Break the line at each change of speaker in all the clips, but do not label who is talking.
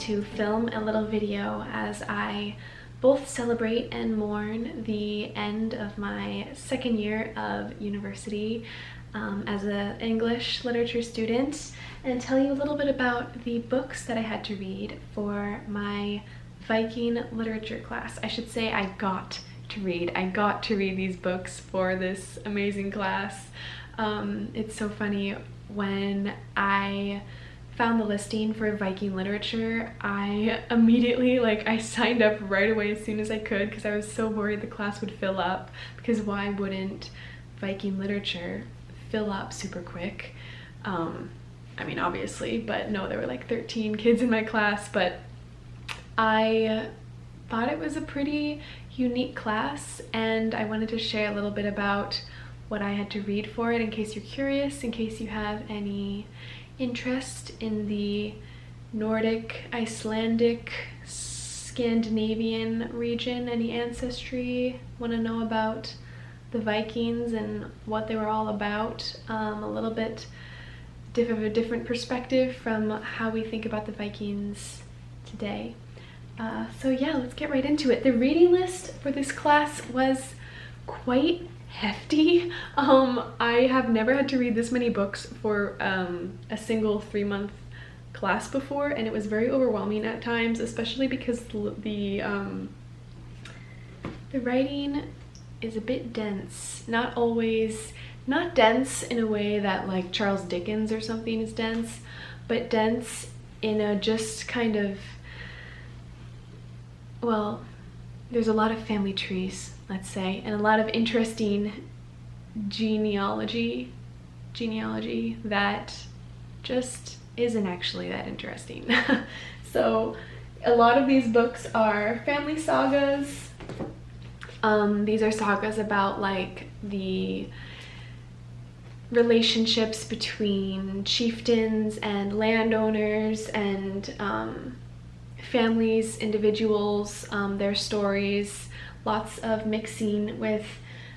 To film a little video as I both celebrate and mourn the end of my second year of university as an English literature student, and tell you a little bit about the books that I had to read for my Viking literature class. I should say I got to read these books for this amazing class. It's so funny, when I found the listing for Viking Literature, I immediately, I signed up right away as soon as I could, because I was so worried the class would fill up, because why wouldn't Viking Literature fill up super quick? I mean, obviously, but no, there were like 13 kids in my class, but I thought it was a pretty unique class, and I wanted to share a little bit about what I had to read for it, in case you're curious, in case you have any interest in the Nordic, Icelandic, Scandinavian region, any ancestry, want to know about the Vikings and what they were all about, a little bit of a different perspective from how we think about the Vikings today. So yeah, let's get right into it. The reading list for this class was quite hefty. I have never had to read this many books for a single 3-month class before, and it was very overwhelming at times, especially because the writing is a bit dense. Not dense in a way that like Charles Dickens or something is dense, but dense in a just kind of, well, there's a lot of family trees, let's say, and a lot of interesting genealogy that just isn't actually that interesting. So a lot of these books are family sagas. These are sagas about like the relationships between chieftains and landowners and families, individuals, their stories, lots of mixing with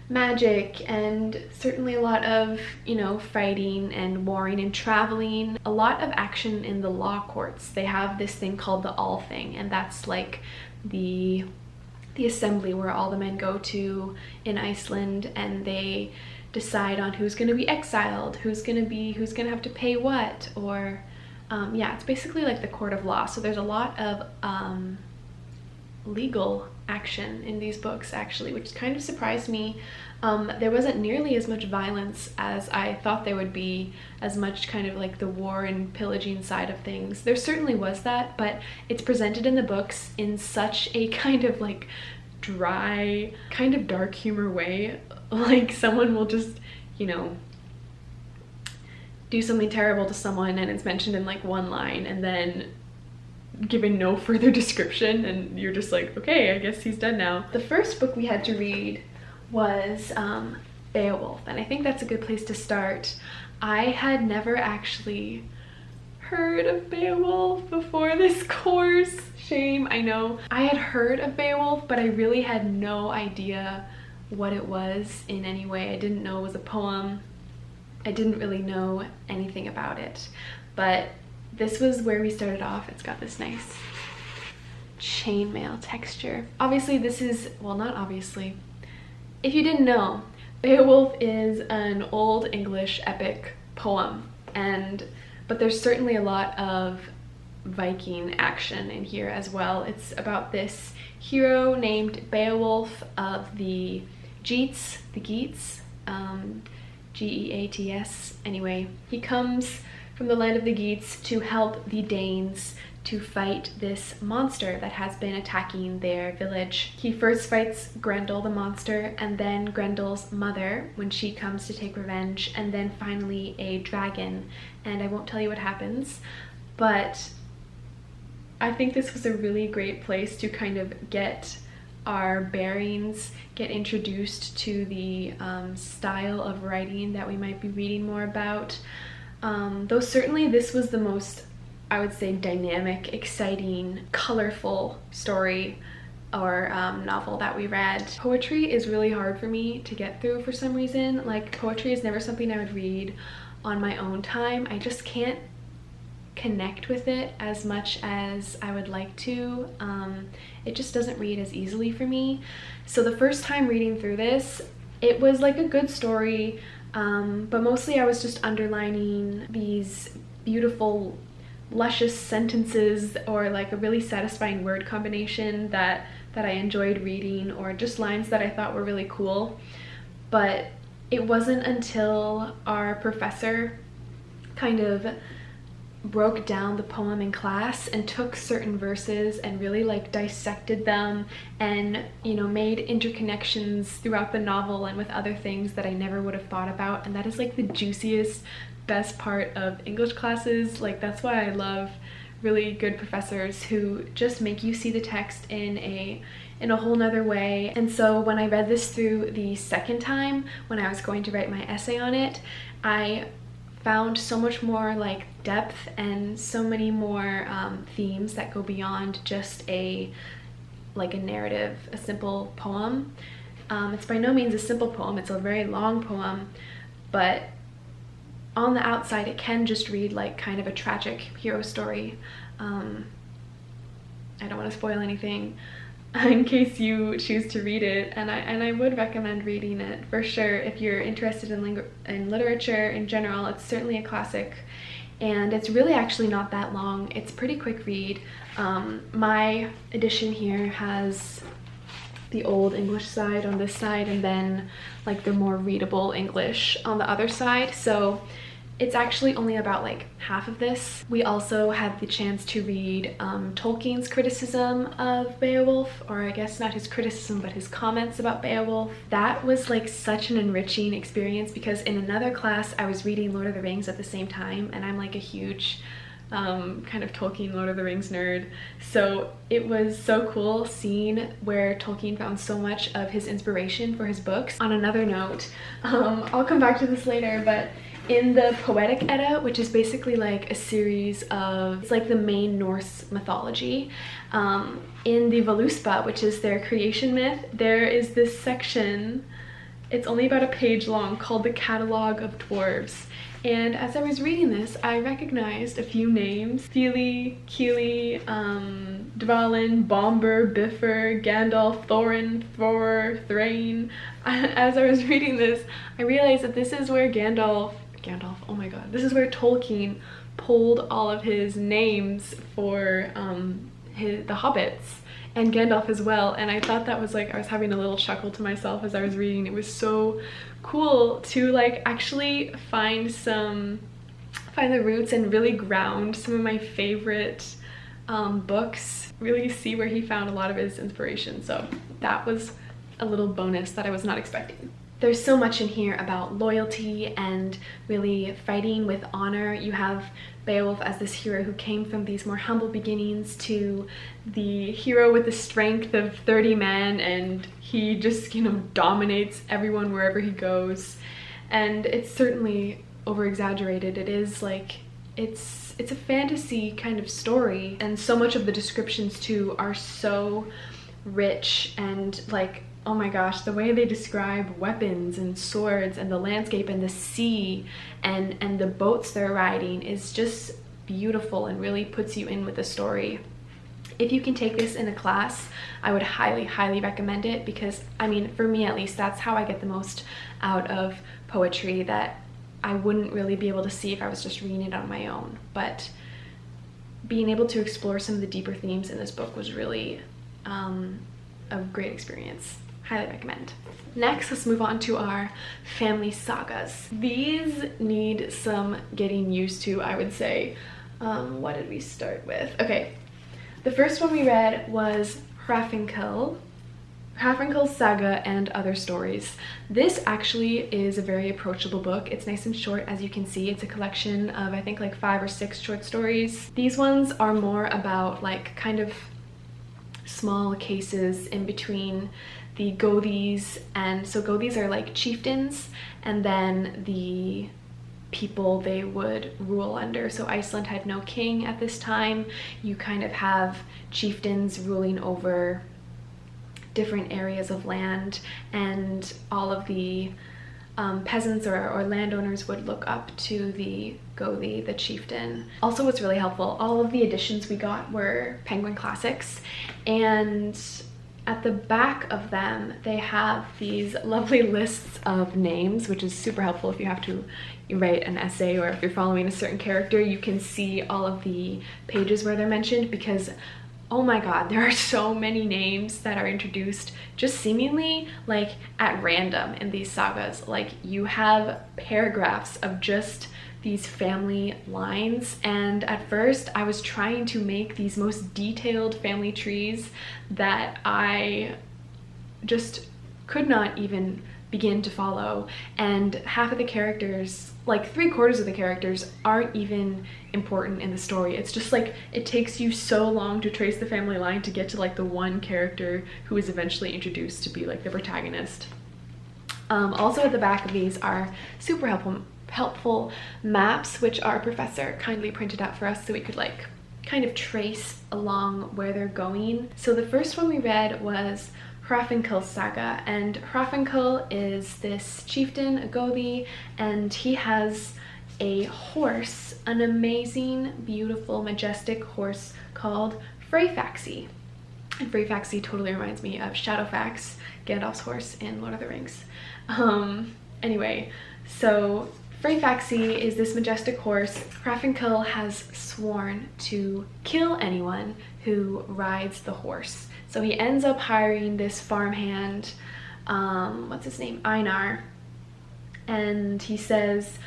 magic, and certainly a lot of, you know, fighting and warring and traveling. A lot of action in the law courts. They have this thing called the Althing, and that's like the assembly where all the men go to in Iceland, and they decide on who's going to be exiled, who's going to have to pay what, or yeah, it's basically like the court of law. So there's a lot of legal action in these books, actually, which kind of surprised me. There wasn't nearly as much violence as I thought there would be, as much kind of like the war and pillaging side of things. There certainly was that, but it's presented in the books in such a kind of like dry, kind of dark humor way. Like someone will just, you know, do something terrible to someone and it's mentioned in like one line and then given no further description, and you're just like, okay, I guess he's dead now. The first book we had to read was Beowulf, and I think that's a good place to start. I had never actually heard of Beowulf before this course. Shame, I know. I had heard of Beowulf, but I really had no idea what it was in any way. I didn't know it was a poem. I didn't really know anything about it, but this was where we started off. It's got this nice chainmail texture. Obviously this is, well, not obviously. If you didn't know, Beowulf is an old English epic poem, but there's certainly a lot of Viking action in here as well. It's about this hero named Beowulf of the Geats, G-E-A-T-S. Anyway, he comes from the land of the Geats to help the Danes to fight this monster that has been attacking their village. He first fights Grendel the monster, and then Grendel's mother when she comes to take revenge, and then finally a dragon. And I won't tell you what happens, but I think this was a really great place to kind of get our bearings, get introduced to the style of writing that we might be reading more about. Though certainly this was the most, I would say, dynamic, exciting, colorful story or novel that we read. Poetry is really hard for me to get through for some reason. Like, poetry is never something I would read on my own time. I just can't connect with it as much as I would like to. It just doesn't read as easily for me. So the first time reading through this, it was like a good story, but mostly I was just underlining these beautiful, luscious sentences or like a really satisfying word combination that I enjoyed reading, or just lines that I thought were really cool. But it wasn't until our professor kind of broke down the poem in class and took certain verses and really like dissected them and, you know, made interconnections throughout the novel and with other things that I never would have thought about. And that is like the juiciest, best part of English classes. Like, that's why I love really good professors who just make you see the text in a whole nother way. And so when I read this through the second time, when I was going to write my essay on it, I found so much more like depth and so many more themes that go beyond just a narrative, a simple poem. It's by no means a simple poem, it's a very long poem, but on the outside it can just read like kind of a tragic hero story. I don't want to spoil anything in case you choose to read it, and I would recommend reading it for sure if you're interested in literature in general. It's certainly a classic, and it's really actually not that long. It's a pretty quick read. My edition here has the old English side on this side and then like the more readable English on the other side, so it's actually only about like half of this. We also had the chance to read Tolkien's criticism of Beowulf, or I guess not his criticism, but his comments about Beowulf. That was like such an enriching experience because in another class I was reading Lord of the Rings at the same time, and I'm like a huge kind of Tolkien Lord of the Rings nerd. So it was so cool seeing where Tolkien found so much of his inspiration for his books. On another note, I'll come back to this later, but in the Poetic Edda, which is basically like a series of, it's like the main Norse mythology, in the Voluspa, which is their creation myth, there is this section, it's only about a page long, called the Catalogue of Dwarves. And as I was reading this, I recognized a few names: Fili, Kili, Dvalin, Bomber, Biffer, Gandalf, Thorin, Thor, Thrain. As I was reading this, I realized that this is where Gandalf, oh my god, this is where Tolkien pulled all of his names for the hobbits, and Gandalf as well. And I thought that was like, I was having a little chuckle to myself as I was reading. It was so cool to like actually find the roots and really ground some of my favorite books, really see where he found a lot of his inspiration. So that was a little bonus that I was not expecting. There's so much in here about loyalty and really fighting with honor. You have Beowulf as this hero who came from these more humble beginnings to the hero with the strength of 30 men, and he just, you know, dominates everyone wherever he goes. And it's certainly over-exaggerated. It is like, it's a fantasy kind of story, and so much of the descriptions too are so rich and like, oh my gosh, the way they describe weapons and swords and the landscape and the sea and the boats they're riding is just beautiful and really puts you in with the story. If you can take this in a class, I would highly, highly recommend it, because I mean, for me at least, that's how I get the most out of poetry that I wouldn't really be able to see if I was just reading it on my own. But being able to explore some of the deeper themes in this book was really a great experience. Highly recommend. Next, let's move on to our family sagas. These need some getting used to, I would say. What did we start with? Okay, the first one we read was Hrafnkel, Hrafnkel's Saga and Other Stories. This actually is a very approachable book. It's nice and short, as you can see. It's a collection of, I think, like 5 or 6 short stories. These ones are more about like kind of small cases in between the Gothis, and so Gothis are like chieftains, and then the people they would rule under. So Iceland had no king at this time. You kind of have chieftains ruling over different areas of land, and all of the peasants or landowners would look up to the Gothi, the chieftain. Also, what's really helpful, all of the editions we got were Penguin Classics, and at the back of them they have these lovely lists of names, which is super helpful if you have to write an essay or if you're following a certain character. You can see all of the pages where they're mentioned, because oh my god, there are so many names that are introduced just seemingly like at random in these sagas. Like, you have paragraphs of just these family lines, and at first I was trying to make these most detailed family trees that I just could not even begin to follow, and half of the characters, like 3/4 of the characters, aren't even important in the story. It's just like it takes you so long to trace the family line to get to like the one character who is eventually introduced to be like the protagonist. Also at the back of these are super helpful maps, which our professor kindly printed out for us so we could like kind of trace along where they're going. So the first one we read was Hrafnkel Saga, and Hrafnkel is this chieftain, a Gothi, and he has a horse, an amazing, beautiful, majestic horse called Freyfaxi. And Freyfaxi totally reminds me of Shadowfax, Gandalf's horse in Lord of the Rings. Anyway, so Freyfaxi is this majestic horse. Hrafnkel has sworn to kill anyone who rides the horse. So he ends up hiring this farmhand, what's his name, Einar, and he says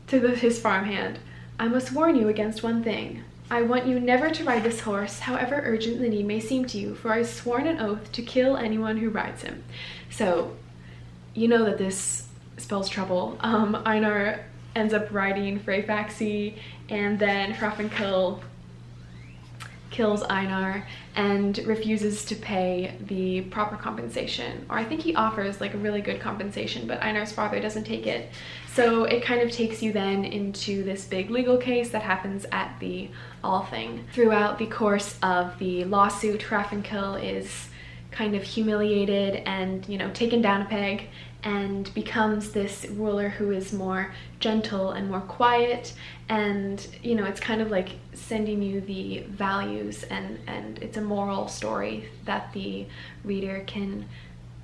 to his farmhand, "I must warn you against one thing. I want you never to ride this horse, however urgent the need may seem to you, for I have sworn an oath to kill anyone who rides him." So you know that this spells trouble. Einar ends up riding Freyfaxi, and then Hrafnkel kills Einar and refuses to pay the proper compensation, or I think he offers like a really good compensation, but Einar's father doesn't take it. So it kind of takes you then into this big legal case that happens at the Althing. Throughout the course of the lawsuit, Hrafnkel is kind of humiliated and, you know, taken down a peg, and becomes this ruler who is more gentle and more quiet, and you know, it's kind of like sending you the values, and it's a moral story that the reader can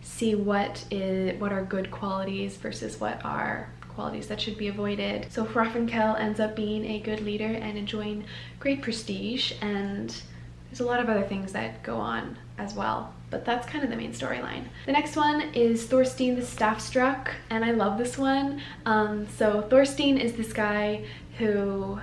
see what are good qualities versus what are qualities that should be avoided. So Hrafnkel ends up being a good leader and enjoying great prestige, and there's a lot of other things that go on as well, but that's kind of the main storyline. The next one is Thorstein the Staff-Struck, and I love this one. So Thorstein is this guy who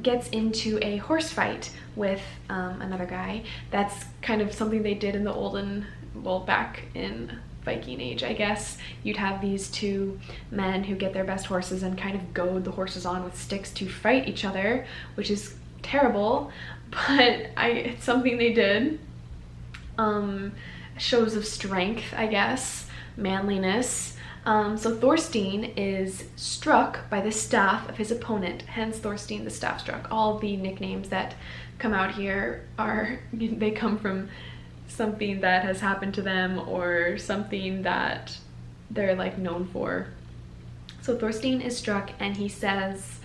gets into a horse fight with another guy. That's kind of something they did in the olden, well, back in Viking Age, I guess. You'd have these two men who get their best horses and kind of goad the horses on with sticks to fight each other, which is terrible, but it's something they did. Shows of strength, I guess, manliness. So Thorstein is struck by the staff of his opponent, hence Thorstein the Staff-Struck. All the nicknames that come out here they come from something that has happened to them or something that they're like known for. So Thorstein is struck, and he says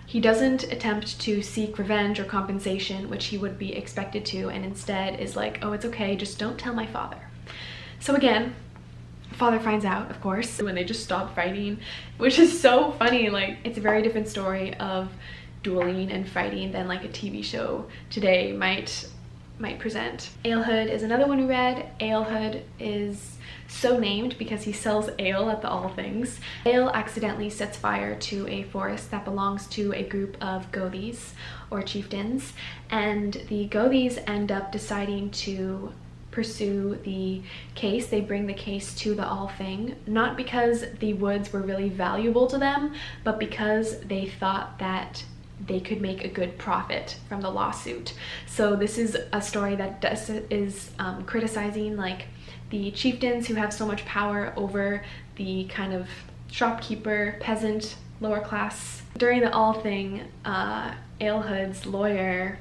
he doesn't attempt to seek revenge or compensation, which he would be expected to, and instead is like, oh, it's okay, just don't tell my father. So again, father finds out, of course, when they just stop fighting, which is so funny. Like, it's a very different story of dueling and fighting than like a TV show today might present. Ealhud is another one we read. Ealhud is so named because he sells ale at the Althings. Ale accidentally sets fire to a forest that belongs to a group of Gothis, or chieftains, and the Gothis end up deciding to pursue the case. They bring the case to the Althing, not because the woods were really valuable to them, but because they thought that they could make a good profit from the lawsuit. So this is a story that is criticizing like the chieftains who have so much power over the kind of shopkeeper peasant lower class. During the All thing, Eilhild's lawyer,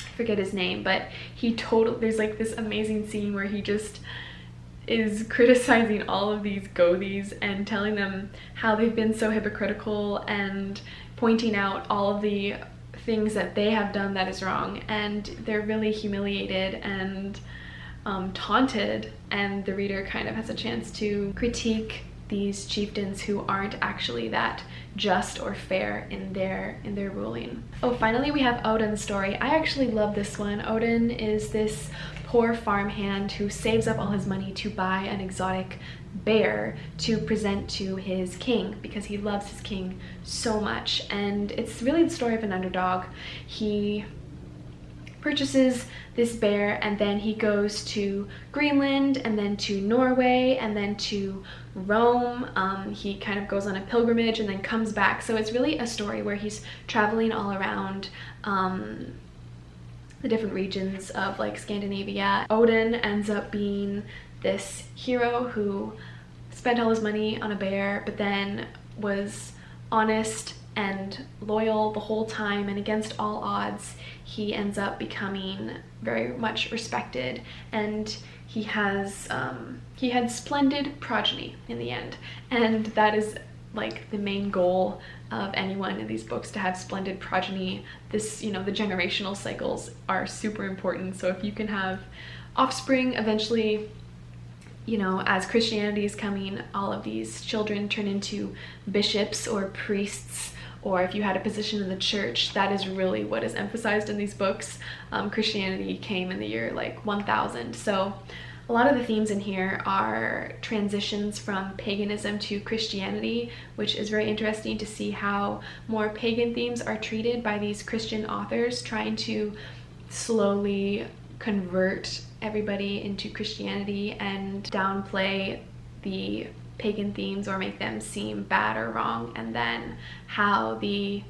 I forget his name, but there's like this amazing scene where he just is criticizing all of these Gothies and telling them how they've been so hypocritical and pointing out all of the things that they have done that is wrong, and they're really humiliated and taunted, and the reader kind of has a chance to critique these chieftains who aren't actually that just or fair in their ruling. Oh, finally we have Odin's story. I actually love this one. Odin is this poor farmhand who saves up all his money to buy an exotic bear to present to his king because he loves his king so much, and it's really the story of an underdog. He purchases this bear and then he goes to Greenland and then to Norway and then to Rome. He kind of goes on a pilgrimage and then comes back. So it's really a story where he's traveling all around the different regions of like Scandinavia. Odin ends up being this hero who spent all his money on a bear, but then was honest and loyal the whole time, and against all odds he ends up becoming very much respected, and he had splendid progeny in the end, and that is like the main goal of anyone in these books, to have splendid progeny. This, the generational cycles are super important, so if you can have offspring, eventually, as Christianity is coming, all of these children turn into bishops or priests, or if you had a position in the church, that is really what is emphasized in these books. Christianity came in the year like 1000, so a lot of the themes in here are transitions from paganism to Christianity, which is very interesting to see how more pagan themes are treated by these Christian authors, trying to slowly convert everybody into Christianity and downplay the pagan themes or make them seem bad or wrong, and then how the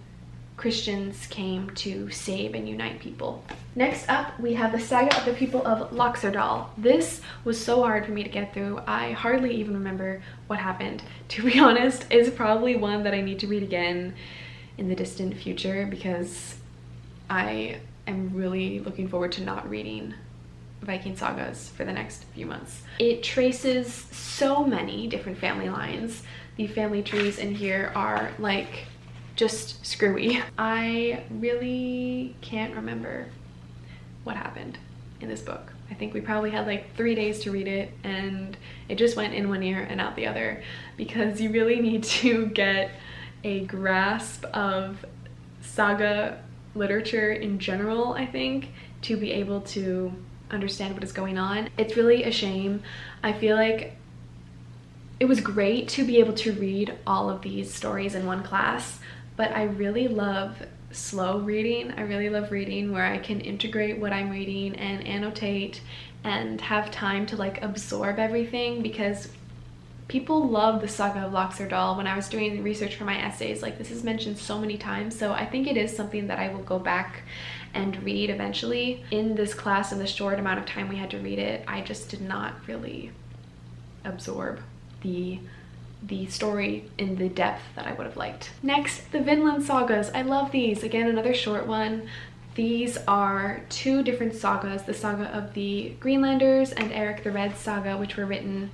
Christians came to save and unite people. Next up, we have the Saga of the People of Laxdæla. This was so hard for me to get through. I hardly even remember what happened. To be honest, it's probably one that I need to read again in the distant future, because I am really looking forward to not reading Viking sagas for the next few months. It traces so many different family lines. The family trees in here are like just screwy. I really can't remember what happened in this book. I think we probably had like 3 days to read it, and it just went in one ear and out the other, because you really need to get a grasp of saga literature in general, I think, to be able to understand what is going on. It's really a shame. I feel like it was great to be able to read all of these stories in one class, but I really love slow reading. I really love reading where I can integrate what I'm reading and annotate and have time to like absorb everything, because people love the Saga of Laxdæla. When I was doing research for my essays, like, this is mentioned so many times, so I think it is something that I will go back and read eventually. In this class, in the short amount of time we had to read it, I just did not really absorb the story in the depth that I would have liked. Next, the Vinland Sagas. I love these. Again, another short one. These are 2 different sagas, the Saga of the Greenlanders and Eric the Red Saga, which were written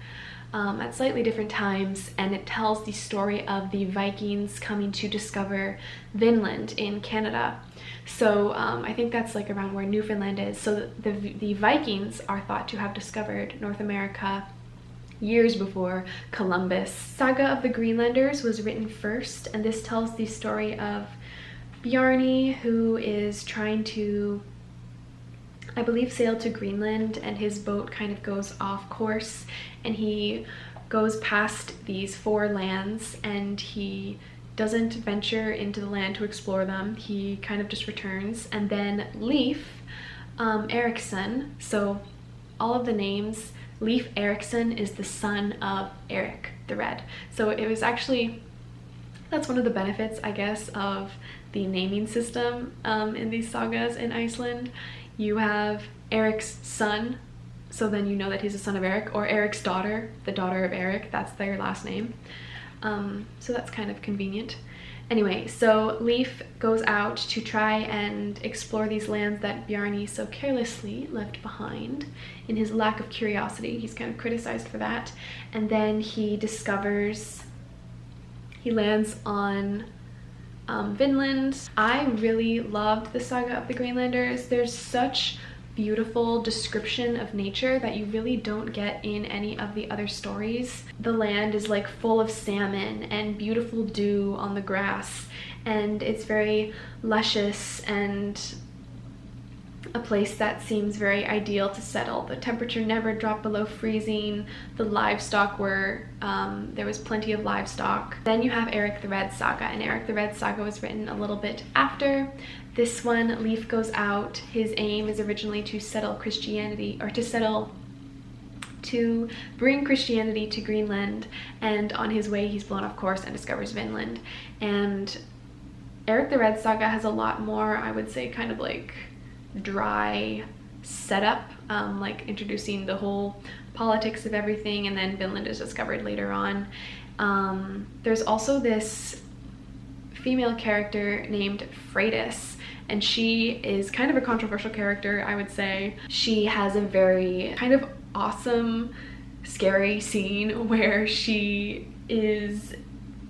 at slightly different times, and it tells the story of the Vikings coming to discover Vinland in Canada. So I think that's like around where Newfoundland is. So the Vikings are thought to have discovered North America years before Columbus. Saga of the Greenlanders was written first, and this tells the story of Bjarni, who is trying to, I believe, sail to Greenland, and his boat kind of goes off course, and he goes past these 4 lands, and he doesn't venture into the land to explore them. He kind of just returns. And then Leif Erikson, so all of the names, Leif Erikson is the son of Eric the Red. So it was actually, that's one of the benefits, I guess, of the naming system in these sagas in Iceland. You have Eric's son, so then you know that he's the son of Eric, or Eric's daughter, the daughter of Eric, that's their last name. So that's kind of convenient. Anyway, so Leif goes out to try and explore these lands that Bjarni so carelessly left behind in his lack of curiosity. He's kind of criticized for that. And then he lands on Vinland. I really loved the Saga of the Greenlanders. There's such beautiful description of nature that you really don't get in any of the other stories. The land is like full of salmon and beautiful dew on the grass, and it's very luscious and a place that seems very ideal to settle. The temperature never dropped below freezing. The livestock were, there was plenty of livestock. Then you have Eric the Red Saga, and Eric the Red Saga was written a little bit after. This one, Leif goes out. His aim is originally to settle Christianity, or to bring Christianity to Greenland, and on his way he's blown off course and discovers Vinland. And Eric the Red Saga has a lot more, I would say, kind of like dry setup, like introducing the whole politics of everything, and then Vinland is discovered later on. There's also this female character named Freydis, and she is kind of a controversial character, I would say. She has a very kind of awesome, scary scene where she is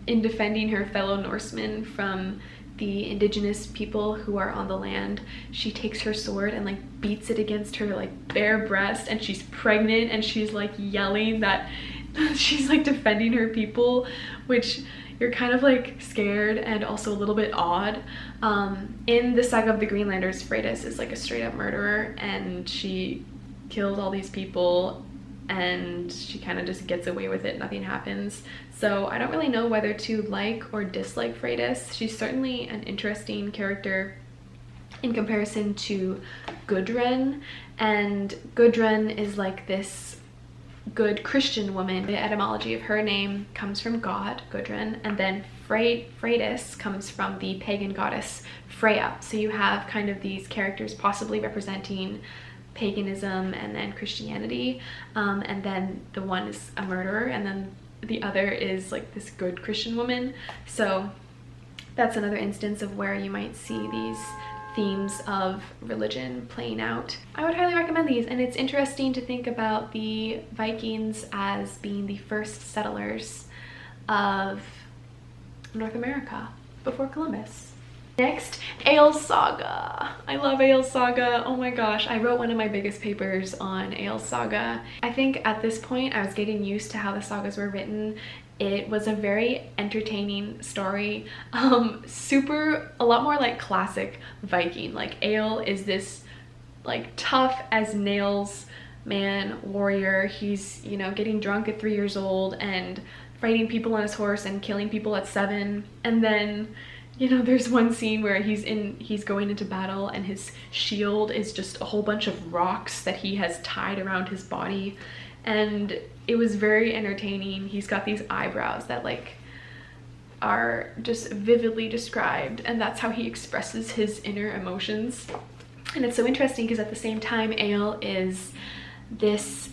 in defending her fellow Norsemen from the indigenous people who are on the land. She takes her sword and like beats it against her like bare breast, and she's pregnant, and she's like yelling that she's like defending her people, which you're kind of like scared and also a little bit odd. In the Saga of the Greenlanders, Freydis is like a straight up murderer, and she killed all these people, and she kind of just gets away with it. Nothing happens. So I don't really know whether to like or dislike Freydis. She's certainly an interesting character in comparison to Gudrun, and Gudrun is like this good Christian woman. The etymology of her name comes from God, Gudrun, and then Freydis comes from the pagan goddess Freya. So you have kind of these characters possibly representing paganism and then Christianity, and then the one is a murderer, and then the other is like this good Christian woman. So that's another instance of where you might see these themes of religion playing out. I would highly recommend these, and it's interesting to think about the Vikings as being the first settlers of North America before Columbus. Next, Egil's Saga. I love Egil's Saga. Oh my gosh, I wrote one of my biggest papers on Egil's Saga. I think at this point I was getting used to how the sagas were written. It was a very entertaining story, a lot more like classic Viking. Like Egil is this like tough as nails man, warrior. He's, you know, getting drunk at 3 years old and fighting people on his horse and killing people at 7. And then, you know, there's one scene where he's going into battle, and his shield is just a whole bunch of rocks that he has tied around his body. And it was very entertaining. He's got these eyebrows that like are just vividly described, and that's how he expresses his inner emotions. And it's so interesting because at the same time, Egil is this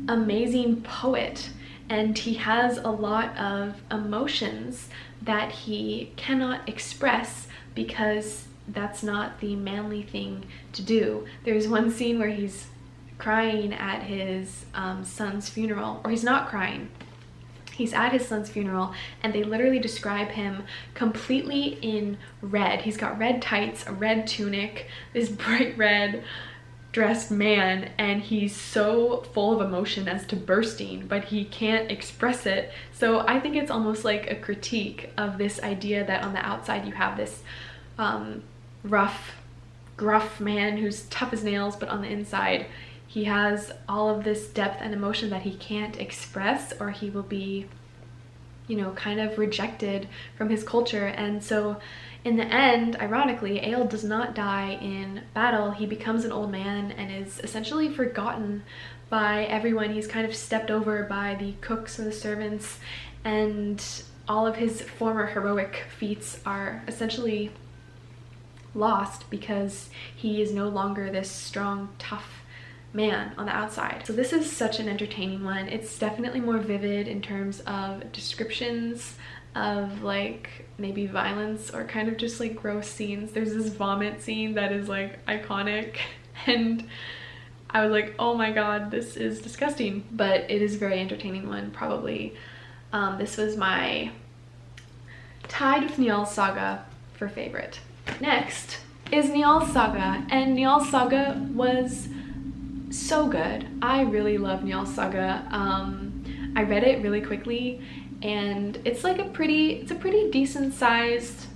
amazing poet, and he has a lot of emotions that he cannot express because that's not the manly thing to do. There's one scene where he's crying at his son's funeral, or he's not crying. He's at his son's funeral, and they literally describe him completely in red. He's got red tights, a red tunic, this bright red dressed man, and he's so full of emotion as to bursting, but he can't express it. So I think it's almost like a critique of this idea that on the outside you have this rough, gruff man who's tough as nails, but on the inside he has all of this depth and emotion that he can't express, or he will be, you know, kind of rejected from his culture. And so in the end, ironically, Egil does not die in battle. He becomes an old man and is essentially forgotten by everyone. He's kind of stepped over by the cooks and the servants, and all of his former heroic feats are essentially lost because he is no longer this strong, tough man on the outside. So this is such an entertaining one. It's definitely more vivid in terms of descriptions of like maybe violence or kind of just like gross scenes. There's this vomit scene that is like iconic, and I was like, oh my god, this is disgusting, but it is a very entertaining one. Probably this was my tied with Njal Saga for favorite. Next is Njal Saga, and Njal Saga was so good. I really love Njal Saga. I read it really quickly, and it's like a pretty decent sized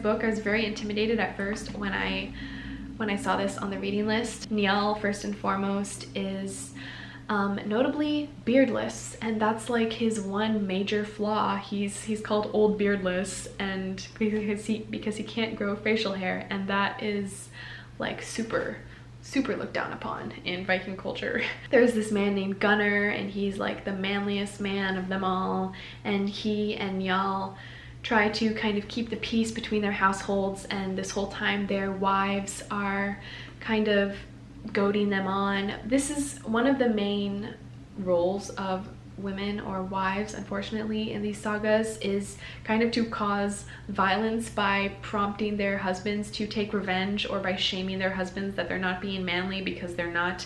book. I was very intimidated at first when I saw this on the reading list. Njal, first and foremost, is notably beardless, and that's like his one major flaw. He's called Old Beardless, and because he can't grow facial hair, and that is like super looked down upon in Viking culture. There's this man named Gunnar, and he's like the manliest man of them all, and he and Njal try to kind of keep the peace between their households, and this whole time their wives are kind of goading them on. This is one of the main roles of women or wives, unfortunately, in these sagas, is kind of to cause violence by prompting their husbands to take revenge, or by shaming their husbands that they're not being manly because they're not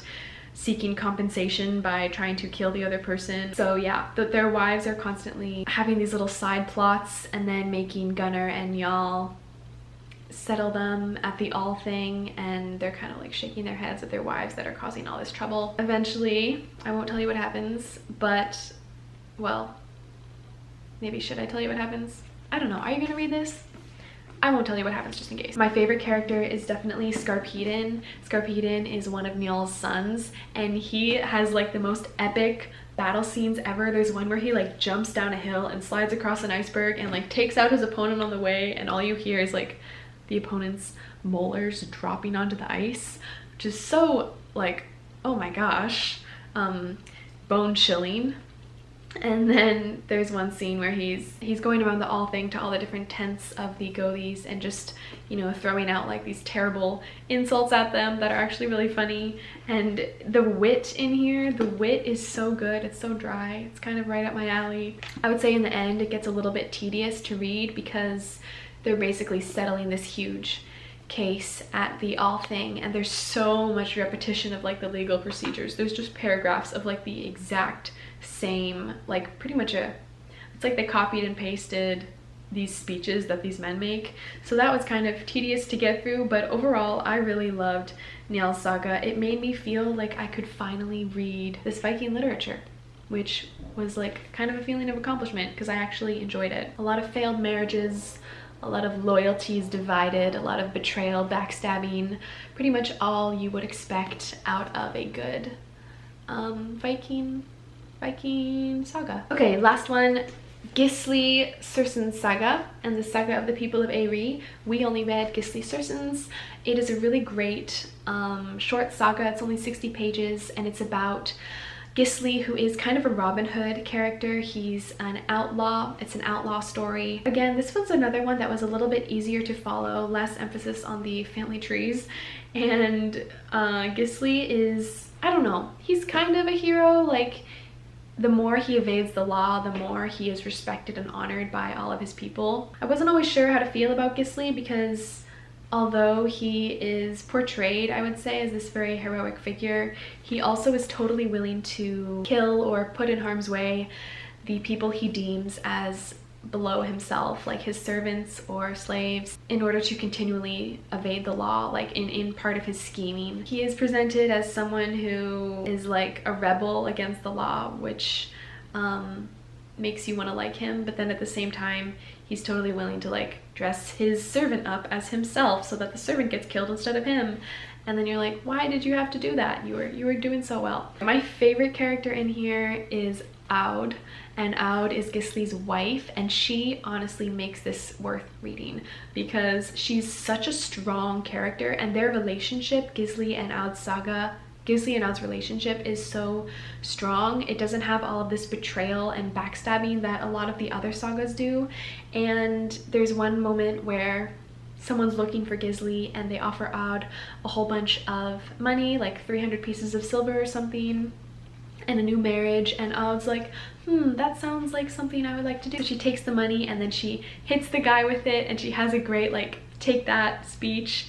seeking compensation by trying to kill the other person. So yeah, their wives are constantly having these little side plots and then making Gunnar and Njal settle them at the all thing, and they're kind of like shaking their heads at their wives that are causing all this trouble. Eventually, I won't tell you what happens, but, well, maybe should I tell you what happens? I don't know. Are you gonna read this? I won't tell you what happens just in case. My favorite character is definitely Skarphedin. Skarphedin is one of Njal's sons, and he has like the most epic battle scenes ever. There's one where he like jumps down a hill and slides across an iceberg and like takes out his opponent on the way, and all you hear is like the opponent's molars dropping onto the ice, which is so like, oh my gosh, bone chilling. And then there's one scene where he's going around the all thing to all the different tents of the Gothis and just, you know, throwing out like these terrible insults at them that are actually really funny. And the wit in here, the wit is so good. It's so dry. It's kind of right up my alley. I would say in the end it gets a little bit tedious to read because they're basically settling this huge case at the all thing, and there's so much repetition of like the legal procedures. There's just paragraphs of like the exact same, like pretty much it's like they copied and pasted these speeches that these men make. So that was kind of tedious to get through, but overall I really loved Njal Saga. It made me feel like I could finally read this Viking literature, which was like kind of a feeling of accomplishment because I actually enjoyed it. A lot of failed marriages, a lot of loyalties divided, a lot of betrayal, backstabbing, pretty much all you would expect out of a good Viking saga. Okay, last one, Gisli Sursson's saga and the saga of the people of Eyri. We only read Gisli Sursson's. It is a really great short saga. It's only 60 pages, and it's about Gisli, who is kind of a Robin Hood character. He's an outlaw. It's an outlaw story. Again, this one's another one that was a little bit easier to follow, less emphasis on the family trees. And Gisli is, I don't know, he's kind of a hero. Like, the more he evades the law, the more he is respected and honored by all of his people. I wasn't always sure how to feel about Gisli because although he is portrayed, I would say, as this very heroic figure, he also is totally willing to kill or put in harm's way the people he deems as below himself, like his servants or slaves, in order to continually evade the law, like in part of his scheming. He is presented as someone who is like a rebel against the law, which makes you want to like him, but then at the same time he's totally willing to like dress his servant up as himself so that the servant gets killed instead of him. And then you're like, why did you have to do that? You were doing so well. My favorite character in here is Aud, and Aud is Gisli's wife, and she honestly makes this worth reading because she's such a strong character, and their relationship, Gisli and Aud's relationship is so strong. It doesn't have all of this betrayal and backstabbing that a lot of the other sagas do. And there's one moment where someone's looking for Gisli and they offer Odd a whole bunch of money, like 300 pieces of silver or something, and a new marriage, and Odd's like, that sounds like something I would like to do. So she takes the money and then she hits the guy with it, and she has a great like take that speech.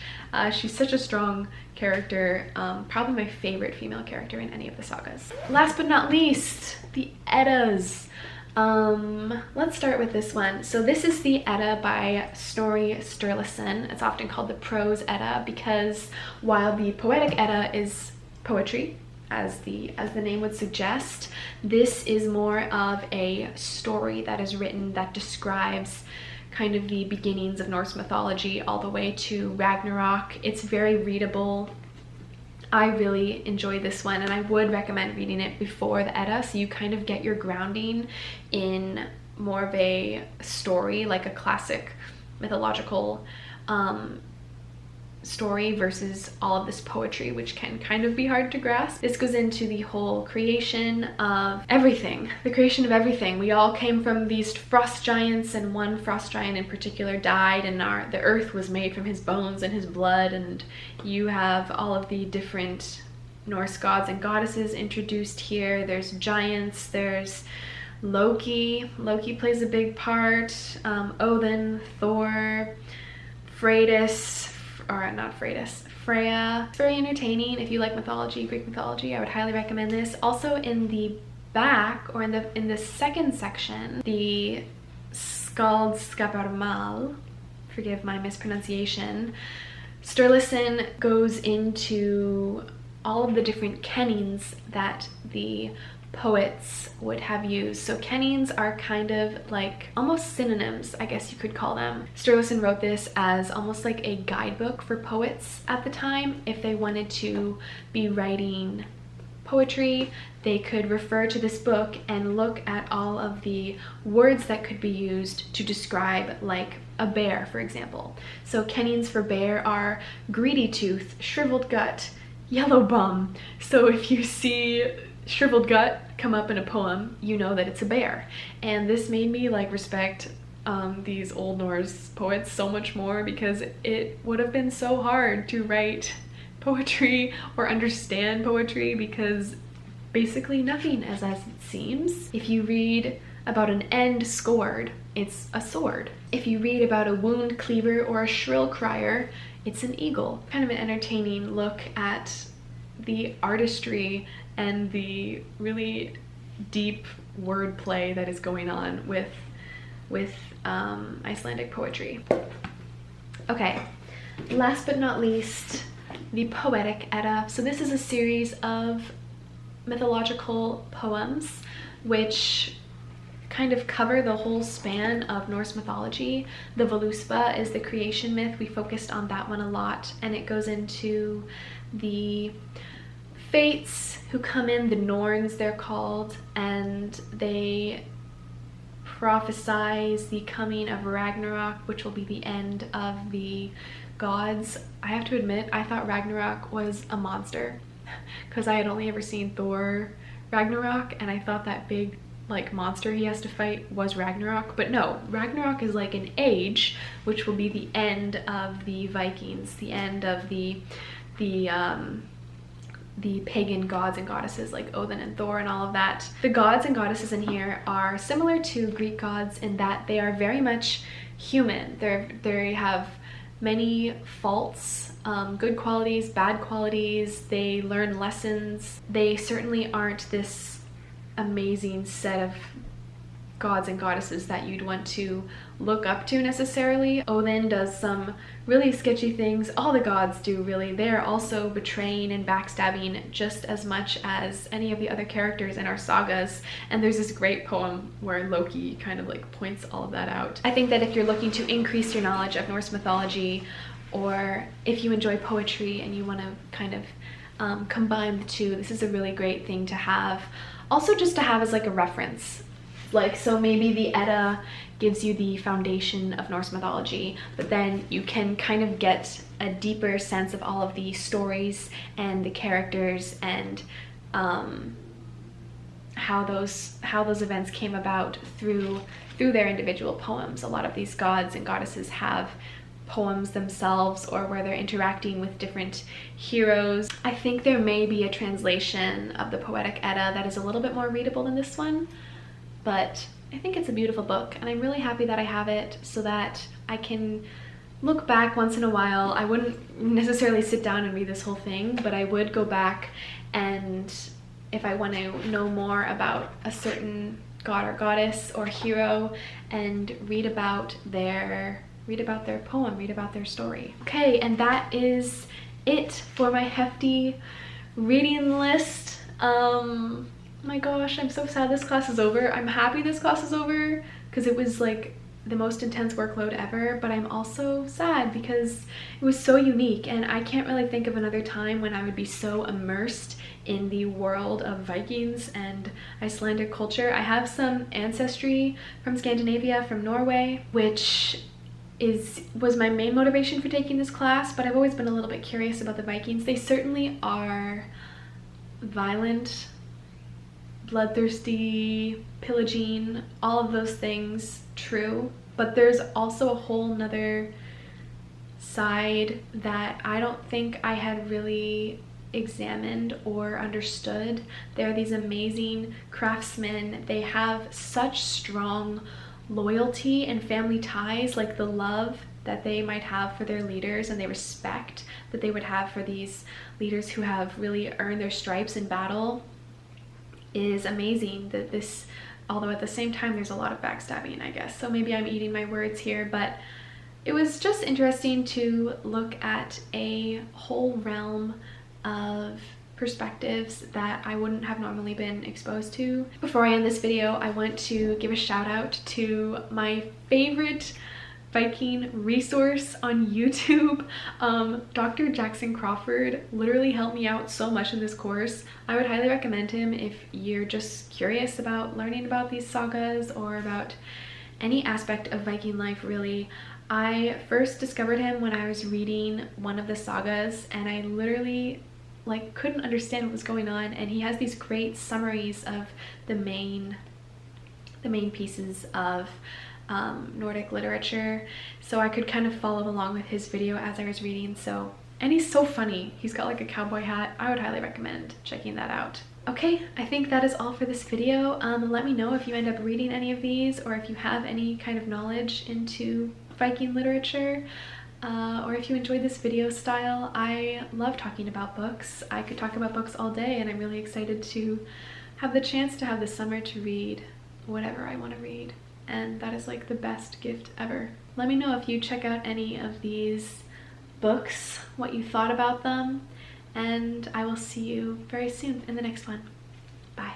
She's such a strong character, probably my favorite female character in any of the sagas. Last but not least, the Eddas. Let's start with this one. So this is the Edda by Snorri Sturluson. It's often called the Prose Edda because while the Poetic Edda is poetry, as the name would suggest, this is more of a story that is written that describes kind of the beginnings of Norse mythology all the way to Ragnarok. It's very readable. I really enjoy this one, and I would recommend reading it before the Edda, so you kind of get your grounding in more of a story, like a classic mythological story versus all of this poetry, which can kind of be hard to grasp. This goes into the whole creation of everything, the creation of everything. We all came from these frost giants, and one frost giant in particular died, and the earth was made from his bones and his blood, and you have all of the different Norse gods and goddesses introduced here. There's giants, there's Loki. Loki plays a big part, Odin, Thor, Freya. It's very entertaining. If you like mythology, Greek mythology, I would highly recommend this. Also in the back, or in the second section, the Skaldskaparmal, forgive my mispronunciation, Sturluson goes into all of the different kennings that the poets would have used. So kennings are kind of like almost synonyms, I guess you could call them. Sturluson wrote this as almost like a guidebook for poets at the time. If they wanted to be writing poetry, they could refer to this book and look at all of the words that could be used to describe like a bear, for example. So kennings for bear are greedy tooth, shriveled gut, yellow bum. So if you see shriveled gut come up in a poem, you know that it's a bear. And this made me like respect these Old Norse poets so much more, because it would have been so hard to write poetry or understand poetry, because basically nothing is as it seems. If you read about an end scored, it's a sword. If you read about a wound cleaver or a shrill crier, it's an eagle. Kind of an entertaining look at the artistry and the really deep wordplay that is going on with Icelandic poetry. Okay, last but not least, the Poetic Edda. So this is a series of mythological poems which kind of cover the whole span of Norse mythology. The Voluspa is the creation myth. We focused on that one a lot, and it goes into the fates who come in, the Norns they're called, and they prophesize the coming of Ragnarok, which will be the end of the gods. I have to admit, I thought Ragnarok was a monster because I had only ever seen Thor Ragnarok, and I thought that big like monster he has to fight was Ragnarok. But no, Ragnarok is like an age, which will be the end of the Vikings, the end of the pagan gods and goddesses like Odin and Thor and all of that. The gods and goddesses in here are similar to Greek gods in that they are very much human. They have many faults, good qualities, bad qualities. They learn lessons. They certainly aren't this amazing set of gods and goddesses that you'd want to look up to necessarily. Odin does some really sketchy things. All the gods do, really. They're also betraying and backstabbing just as much as any of the other characters in our sagas, and there's this great poem where Loki kind of like points all of that out. I think that if you're looking to increase your knowledge of Norse mythology, or if you enjoy poetry and you want to kind of combine the two, this is a really great thing to have. Also just to have as like a reference. Like, so maybe the Edda gives you the foundation of Norse mythology, but then you can kind of get a deeper sense of all of the stories and the characters and how those events came about through their individual poems. A lot of these gods and goddesses have poems themselves or where they're interacting with different heroes. I think there may be a translation of the Poetic Edda that is a little bit more readable than this one, but I think it's a beautiful book, and I'm really happy that I have it so that I can look back once in a while. I wouldn't necessarily sit down and read this whole thing, but I would go back, and if I want to know more about a certain god or goddess or hero, and read about their poem, read about their story. Okay, and that is it for my hefty reading list. My gosh, I'm so sad this class is over. I'm happy this class is over because it was like the most intense workload ever, but I'm also sad because it was so unique, and I can't really think of another time when I would be so immersed in the world of Vikings and Icelandic culture. I have some ancestry from Scandinavia, from Norway, which was my main motivation for taking this class, but I've always been a little bit curious about the Vikings. They certainly are violent, bloodthirsty, pillaging, all of those things, true, but there's also a whole nother side that I don't think I had really examined or understood. They're these amazing craftsmen. They have such strong loyalty and family ties, like the love that they might have for their leaders and the respect that they would have for these leaders who have really earned their stripes in battle is amazing. That this, although at the same time there's a lot of backstabbing, I guess, so maybe I'm eating my words here, but it was just interesting to look at a whole realm of perspectives that I wouldn't have normally been exposed to. Before I end this video, I want to give a shout out to my favorite Viking resource on YouTube. Dr. Jackson Crawford literally helped me out so much in this course. I would highly recommend him if you're just curious about learning about these sagas or about any aspect of Viking life, really. I first discovered him when I was reading one of the sagas, and I literally couldn't understand what was going on, and he has these great summaries of the main pieces of Nordic literature, so I could kind of follow along with his video as I was reading. And he's so funny. He's got like a cowboy hat. I would highly recommend checking that out. Okay, I think that is all for this video. Let me know if you end up reading any of these, or if you have any kind of knowledge into Viking literature, or if you enjoyed this video style. I love talking about books. I could talk about books all day, and I'm really excited to have the chance to have the summer to read whatever I want to read, and that is like the best gift ever. Let me know if you check out any of these books, what you thought about them, and I will see you very soon in the next one. Bye.